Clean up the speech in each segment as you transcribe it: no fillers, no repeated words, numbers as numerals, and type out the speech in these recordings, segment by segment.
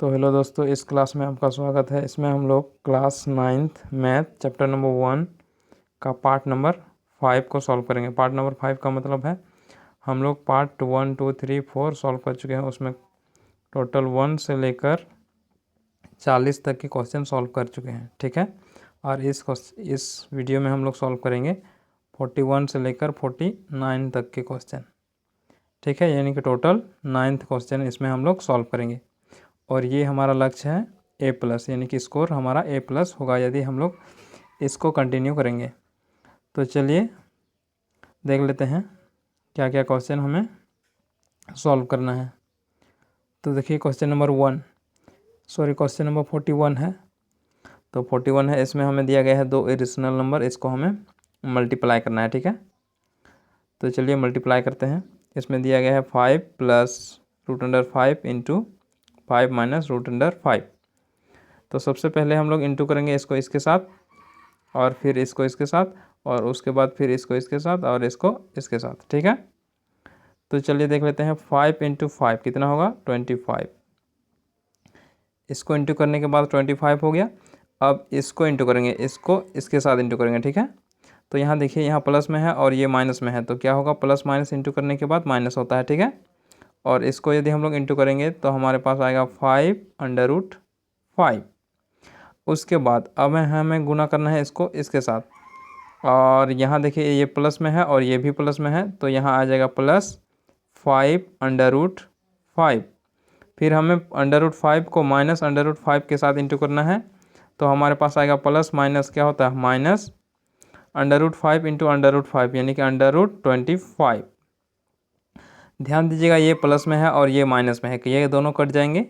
तो हेलो दोस्तों, इस क्लास में आपका स्वागत है। इसमें हम लोग class 9th math chapter number 1 का पार्ट नंबर 5 को सॉल्व करेंगे। पार्ट नंबर 5 का मतलब है हम लोग पार्ट 1, 2, 3, 4 सॉल्व कर चुके हैं। उसमें टोटल 1 से लेकर 40 तक के क्वेश्चन सॉल्व कर चुके हैं, ठीक है। और इस वीडियो में हम लोग सॉल्व करेंगे 41 से लेकर 49 तक के क्वेश्चन, ठीक है। यानी कि टोटल 9th क्वेश्चन इसमें हम लोग सॉल्व करेंगे। और ये हमारा लक्ष्य है A+, यानी कि स्कोर हमारा A+ होगा यदि हम लोग इसको कंटिन्यू करेंगे। तो चलिए देख लेते हैं क्या क्या क्वेश्चन हमें सॉल्व करना है। तो देखिए क्वेश्चन नंबर 41 है। तो 41 है, इसमें हमें दिया गया है 2 इरेशनल नंबर, इसको हमें मल्टीप्लाई करना है, ठीक है। तो चलिए मल्टीप्लाई करते हैं। इसमें दिया गया है 5 + √5 × 5 - √5। तो सबसे पहले हम लोग इंटू करेंगे इसको इसके साथ, और फिर इसको इसके साथ, और उसके बाद फिर इसको इसके साथ, और इसको इसके साथ, ठीक है। तो चलिए देख लेते हैं। 5 × 5 कितना होगा? 25। इसको इंटू करने के बाद 25 हो गया। अब इसको इंटू करेंगे, इसको इसके साथ इंटू करेंगे, ठीक है। तो यहाँ देखिए, यहाँ प्लस में है और ये माइनस में है, तो क्या होगा? प्लस माइनस इंटू करने के बाद माइनस होता है, ठीक है। और इसको यदि हम लोग इंटू करेंगे तो हमारे पास आएगा 5√5। उसके बाद अब हमें गुना करना है इसको इसके साथ, और यहाँ देखिए ये प्लस में है और ये भी प्लस में है, तो यहाँ आ जाएगा +5√5। फिर हमें √5 को -√5 के साथ इंटू करना है, तो हमारे पास आएगा प्लस माइनस क्या होता है? -√5 × √5 यानी कि √25। ध्यान दीजिएगा, ये प्लस में है और ये माइनस में है, कि ये दोनों कट जाएंगे।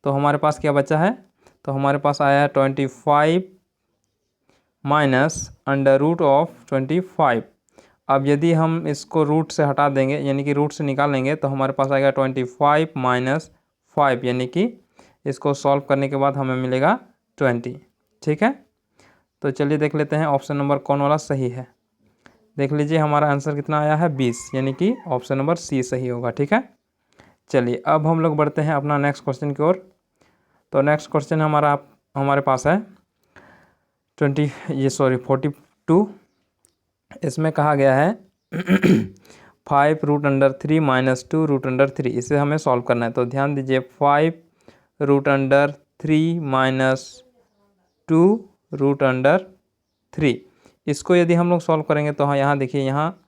तो हमारे पास क्या बचा है? तो हमारे पास आया है 25 -√25। अब यदि हम इसको रूट से हटा देंगे, यानी कि रूट से निकाल लेंगे, तो हमारे पास आएगा 25 - 5, यानी कि इसको सॉल्व करने के बाद हमें मिलेगा 20, ठीक है। तो चलिए देख लेते हैं ऑप्शन नंबर कौन वाला सही है। देख लीजिए हमारा आंसर कितना आया है? 20, यानी कि ऑप्शन नंबर सी सही होगा, ठीक है। चलिए अब हम लोग बढ़ते हैं अपना नेक्स्ट क्वेश्चन की ओर। तो नेक्स्ट क्वेश्चन हमारे पास है 42। इसमें कहा गया है 5√3 - 2√3, इसे हमें सॉल्व करना है। तो ध्यान दीजिए, 5√3 - 2√3, इसको यदि हम लोग सॉल्व करेंगे तो हाँ, यहाँ देखिए, यहाँ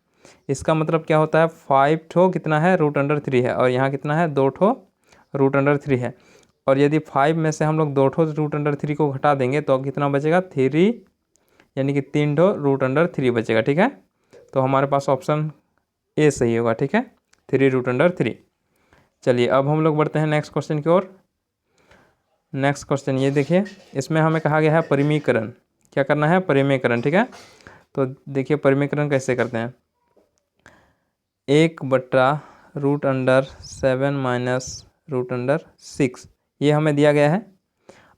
इसका मतलब क्या होता है? 5 ठो कितना है? √3 है, और यहाँ कितना है? 2 ठो √3 है। और यदि 5 में से हम लोग 2 ठो √3 को घटा देंगे तो कितना बचेगा? 3, यानी कि 3 ठो √3 बचेगा, ठीक है। तो हमारे पास ऑप्शन ए सही होगा, ठीक है, 3√3। चलिए अब हम लोग बढ़ते हैं नेक्स्ट क्वेश्चन की ओर। नेक्स्ट क्वेश्चन ये देखिए, इसमें हमें कहा गया है परिमीकरण। क्या करना है? परिमीकरण, ठीक है। तो देखिए परिमीकरण कैसे करते हैं। 1/√7 - √6, ये हमें दिया गया है।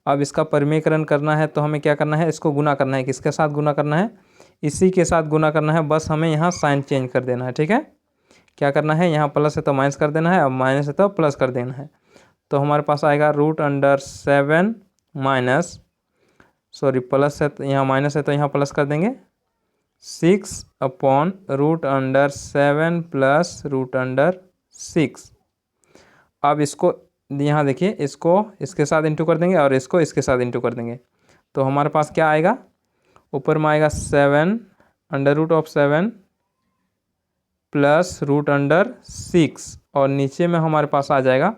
अब इसका परिमीकरण करना है तो हमें क्या करना है? इसको गुना करना है। किसके साथ गुना करना है? इसी के साथ गुना करना है, बस हमें यहाँ साइन चेंज कर देना है, ठीक है। क्या करना है? यहाँ प्लस है तो माइनस कर देना है, अब माइनस है तो प्लस कर देना है। तो हमारे पास आएगा √7 माइनस, सॉरी प्लस है तो यहाँ माइनस है तो यहाँ प्लस कर देंगे, 6/√7 + √6। अब इसको यहाँ देखिए, इसको इसके साथ इंटू कर देंगे और इसको इसके साथ इंटू कर देंगे, तो हमारे पास क्या आएगा? ऊपर में आएगा 7 √7 + √6, और नीचे में हमारे पास आ जाएगा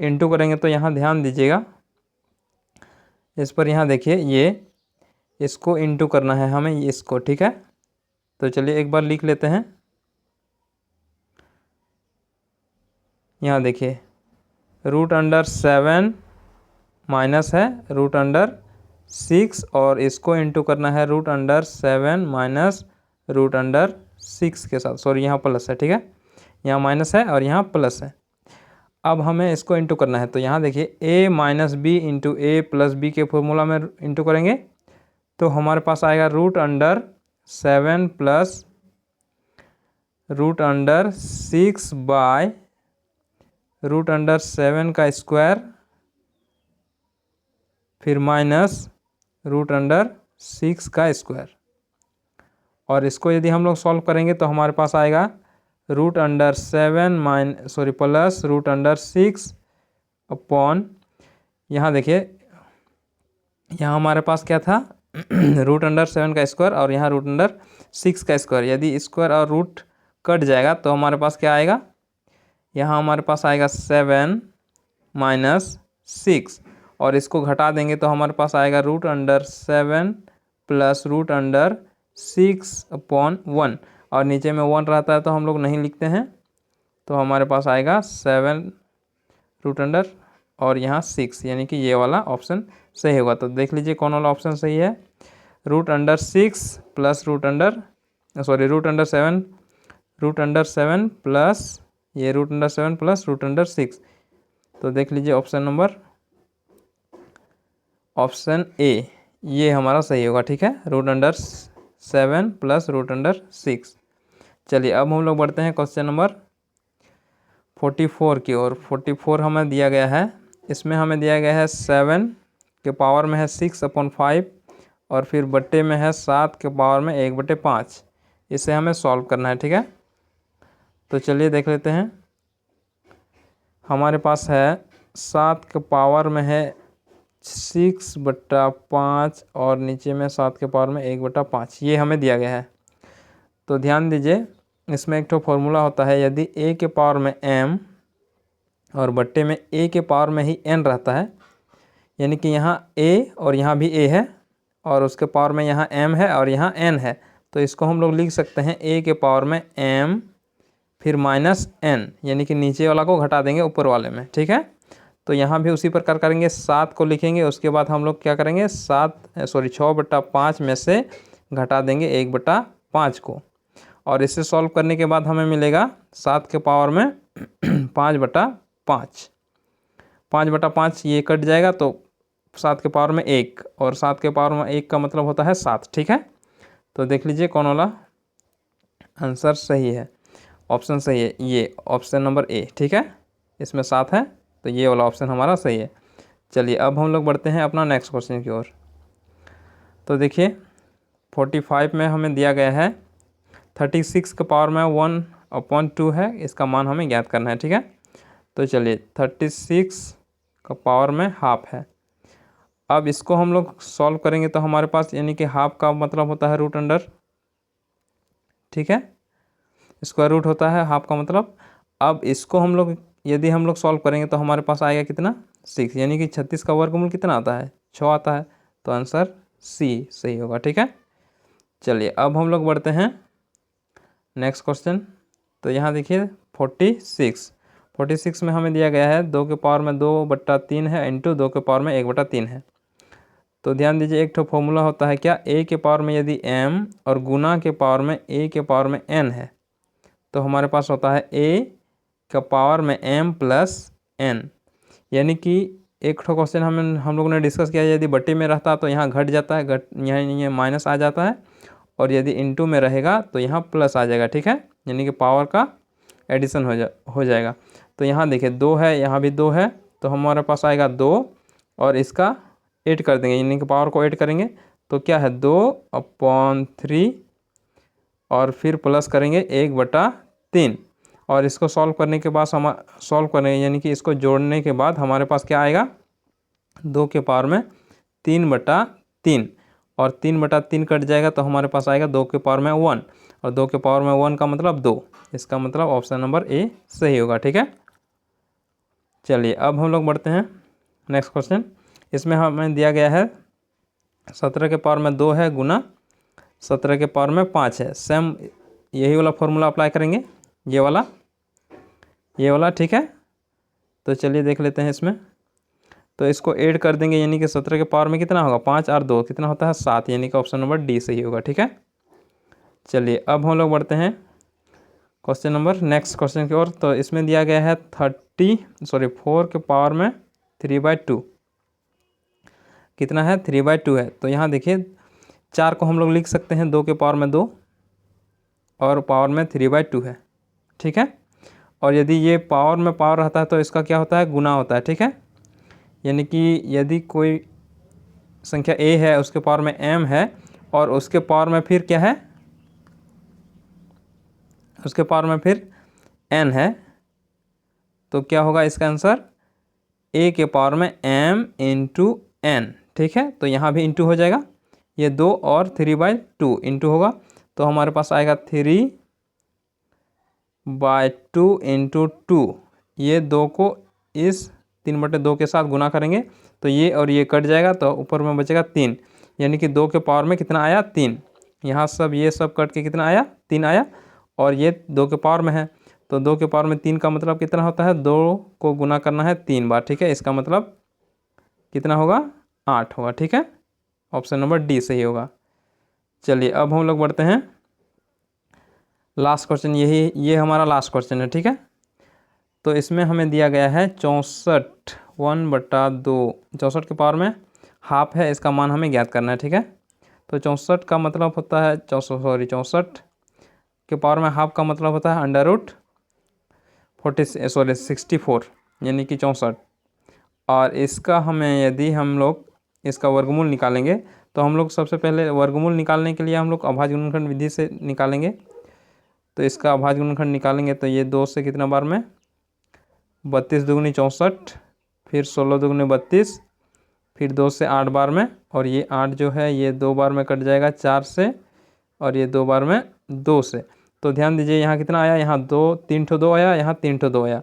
इंटू करेंगे। तो यहाँ ध्यान दीजिएगा, इस पर यहाँ देखिए, ये इसको इंटू करना है हमें इसको, ठीक है। तो चलिए एक बार लिख लेते हैं। यहाँ देखिए √7 माइनस है √6, और इसको इंटू करना है √7 माइनस √6 के साथ, सॉरी यहाँ प्लस है, ठीक है, यहाँ माइनस है और यहाँ प्लस है। अब हमें इसको इंटू करना है, तो यहाँ देखिए a - b × a + b के फॉर्मूला में इंटू करेंगे, तो हमारे पास आएगा √7 + √6 √7 का स्क्वायर फिर माइनस √6 का स्क्वायर। और इसको यदि हम लोग सॉल्व करेंगे तो हमारे पास आएगा √7 प्लस √6 अपॉन, यहाँ देखिए यहाँ हमारे पास क्या था √7 का स्क्वायर और यहाँ √6 का स्क्वायर। यदि स्क्वायर और रूट कट जाएगा तो हमारे पास क्या आएगा, यहाँ हमारे पास आएगा 7 माइनस 6, और इसको घटा देंगे तो हमारे पास आएगा √7 प्लस √6 अपॉन 1, और नीचे में 1 रहता है तो हम लोग नहीं लिखते हैं, तो हमारे पास आएगा 7 √ और यहाँ 6, यानी कि ये वाला ऑप्शन सही होगा। तो देख लीजिए कौन वाला ऑप्शन सही है, √6 प्लस √7 प्लस ये √7 प्लस √6। तो देख लीजिए ऑप्शन नंबर ऑप्शन ए ये हमारा सही होगा, ठीक है, √7 प्लस √6। चलिए अब हम लोग बढ़ते हैं क्वेश्चन नंबर 44 की ओर। 44 हमें दिया गया है, इसमें हमें दिया गया है 7 के पावर में है 6/5 और फिर बट्टे में है 7 के पावर में 1/5। इसे हमें सॉल्व करना है, ठीक है। तो चलिए देख लेते हैं। हमारे पास है 7 के पावर में है 6/5 और नीचे में 7 के पावर में 1/5, ये हमें दिया गया है। तो ध्यान दीजिए, इसमें एक तो फॉर्मूला होता है, यदि a के पावर में m और बट्टे में a के पावर में ही n रहता है, यानी कि यहाँ a और यहाँ भी a है और उसके पावर में यहाँ m है और यहाँ n है, तो इसको हम लोग लिख सकते हैं a के पावर में m फिर माइनस n, यानी कि नीचे वाला को घटा देंगे ऊपर वाले में, ठीक है। तो यहाँ भी उसी प्रकार करेंगे, 7 को लिखेंगे, उसके बाद हम लोग क्या करेंगे 6/5 में से घटा देंगे 1/5 को, और इसे सॉल्व करने के बाद हमें मिलेगा 7 के पावर में 5/5। 5/5 ये कट जाएगा तो 7 के पावर में 1, और 7 के पावर में 1 का मतलब होता है 7, ठीक है। तो देख लीजिए कौन वाला आंसर सही है, ऑप्शन सही है, ये ऑप्शन नंबर ए, ठीक है। इसमें 7 है तो ये वाला ऑप्शन हमारा सही है। चलिए अब हम लोग बढ़ते हैं अपना नेक्स्ट क्वेश्चन की ओर। तो देखिए 45 में हमें दिया गया है 36 के पावर में 1/2 है, इसका मान हमें ज्ञात करना है, ठीक है। तो चलिए 36 का पावर में हाफ है। अब इसको हम लोग सॉल्व करेंगे तो हमारे पास, यानी कि हाफ का मतलब होता है √, ठीक है, स्क्वायर रूट होता है हाफ का मतलब। अब इसको हम लोग यदि हम लोग सॉल्व करेंगे तो हमारे पास आएगा कितना 6, यानी कि 36 का वर्गमूल कितना आता है 6 आता है, तो आंसर सी सही होगा, ठीक है। चलिए अब हम लोग बढ़ते हैं नेक्स्ट क्वेश्चन। तो यहाँ देखिए 46 में हमें दिया गया है 2 के पावर में 2/3 है इंटू 2 के पावर में 1/3 है। तो ध्यान दीजिए, एक तो फॉर्मूला होता है क्या, a के पावर में यदि m और गुना के पावर में a के पावर में n है, तो हमारे पास होता है a का पावर में m प्लस n, यानी कि एक ठो क्वेश्चन हम लोगों ने डिस्कस किया, यदि बट्टे में रहता तो यहाँ घट जाता है, यहाँ ये माइनस आ जाता है, और यदि इनटू में रहेगा तो यहाँ प्लस आ जाएगा, ठीक है, यानी कि पावर का एडिशन हो जाएगा। तो यहाँ देखिए 2 है, यहाँ भी 2 है, तो हमारे पास आएगा 2 और इसका 8 कर देंगे, यानी कि पावर को 8 करेंगे तो क्या है 2/3 और फिर प्लस करेंगे 1/3, और इसको सॉल्व करने के बाद सॉल्व करेंगे, यानी कि इसको जोड़ने के बाद हमारे पास क्या आएगा 2 के पावर में 3/3, और 3/3 कट जाएगा तो हमारे पास आएगा 2 के पावर में 1, और 2 के पावर में 1 का मतलब 2, इसका मतलब ऑप्शन नंबर ए सही होगा, ठीक है। चलिए अब हम लोग बढ़ते हैं नेक्स्ट क्वेश्चन। इसमें हमें दिया गया है 17 के पावर में 2 है गुना 17 के पावर में 5 है, सेम यही वाला फॉर्मूला अप्लाई करेंगे, ये वाला, ठीक है। तो चलिए देख लेते हैं इसमें। तो इसको ऐड कर देंगे, यानी कि 17 के पावर में कितना होगा 5 और 2 कितना होता है 7, यानी कि ऑप्शन नंबर डी सही होगा, ठीक है। चलिए अब हम लोग बढ़ते हैं नेक्स्ट क्वेश्चन की ओर। तो इसमें दिया गया है 4 के पावर में 3/2 कितना है 3/2 है। तो यहाँ देखिए 4 को हम लोग लिख सकते हैं 2 के पावर में 2 और पावर में 3/2 है, ठीक है। और यदि ये पावर में पावर रहता है तो इसका क्या होता है गुना होता है, ठीक है। यानी कि यदि कोई संख्या a है, उसके पावर में m है, और उसके पावर में फिर क्या है, उसके पावर में फिर n है, तो क्या होगा इसका आंसर, a के पावर में m इंटू n। ठीक है, तो यहाँ भी इंटू हो जाएगा, ये 2 और 3/2 इंटू होगा, तो हमारे पास आएगा 3/2 इंटू 2। ये 2 को इस 3/2 के साथ गुना करेंगे तो ये और ये कट जाएगा, तो ऊपर में बचेगा 3, यानी कि 2 के पावर में कितना आया, 3। यहाँ सब ये सब कट के कितना आया, 3 आया, और ये 2 के पावर में है, तो 2 के पावर में 3 का मतलब कितना होता है, 2 को गुना करना है 3 बार। ठीक है, इसका मतलब कितना होगा, 8 होगा। ठीक है, ऑप्शन नंबर डी सही होगा। चलिए अब हम लोग बढ़ते हैं लास्ट क्वेश्चन, ये हमारा लास्ट क्वेश्चन है। ठीक है, तो इसमें हमें दिया गया है 64 1/2, 64 के पावर में हाफ है, इसका मान हमें ज्ञात करना है। ठीक है, तो 64 का मतलब होता है 64 के पावर में हाफ का मतलब होता है √64, यानी कि 64। और इसका हमें यदि हम लोग इसका वर्गमूल निकालेंगे तो हम लोग सबसे पहले वर्गमूल निकालने के लिए हम लोग अभाज्य गुणनखंड विधि से निकालेंगे। तो इसका अभाज्य गुणनखंड निकालेंगे तो ये 2 से कितना बार में, 32 दूनी 64, फिर 16 दूनी 32, फिर 2 से 8 बार में, और ये 8 जो है ये 2 बार में कट जाएगा 4 से, और ये 2 बार में 2 से। तो ध्यान दीजिए यहाँ कितना आया, यहाँ 3 ठो 2 आया, यहाँ 3 ठो 2 आया।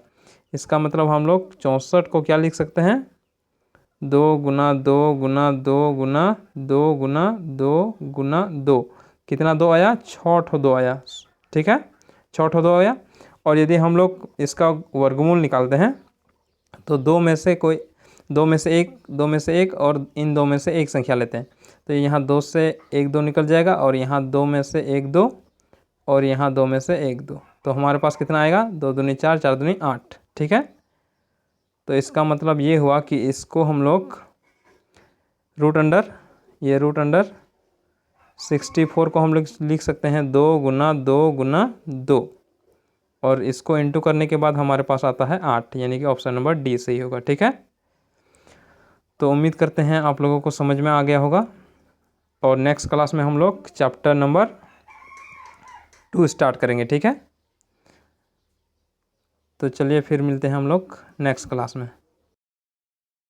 इसका मतलब हम लोग 64 को क्या लिख सकते हैं, 2 गुना 2 गुना 2 गुना 2 गुना 2 गुना 2, कितना 2 आया, 6 ठो 2 आया। ठीक है, 6 ठो 2 आया। और यदि हम लोग इसका वर्गमूल निकालते हैं तो 2 में से एक और इन 2 में से एक संख्या लेते हैं, तो यहाँ 2 से 1 2 निकल जाएगा, और यहाँ 2 में से 1 2, और यहाँ 2 में से 1 2, तो हमारे पास कितना आएगा, 2 दूनी 4 4 दूनी 8। ठीक है, तो इसका मतलब ये हुआ कि इसको हम लोग √64 को हम लोग लिख सकते हैं 2 गुना 2 गुना 2, और इसको इंटू करने के बाद हमारे पास आता है 8, यानी कि ऑप्शन नंबर डी सही होगा। ठीक है, तो उम्मीद करते हैं आप लोगों को समझ में आ गया होगा, और नेक्स्ट क्लास में हम लोग चैप्टर नंबर 2 स्टार्ट करेंगे। ठीक है, तो चलिए फिर मिलते हैं हम लोग नेक्स्ट क्लास में।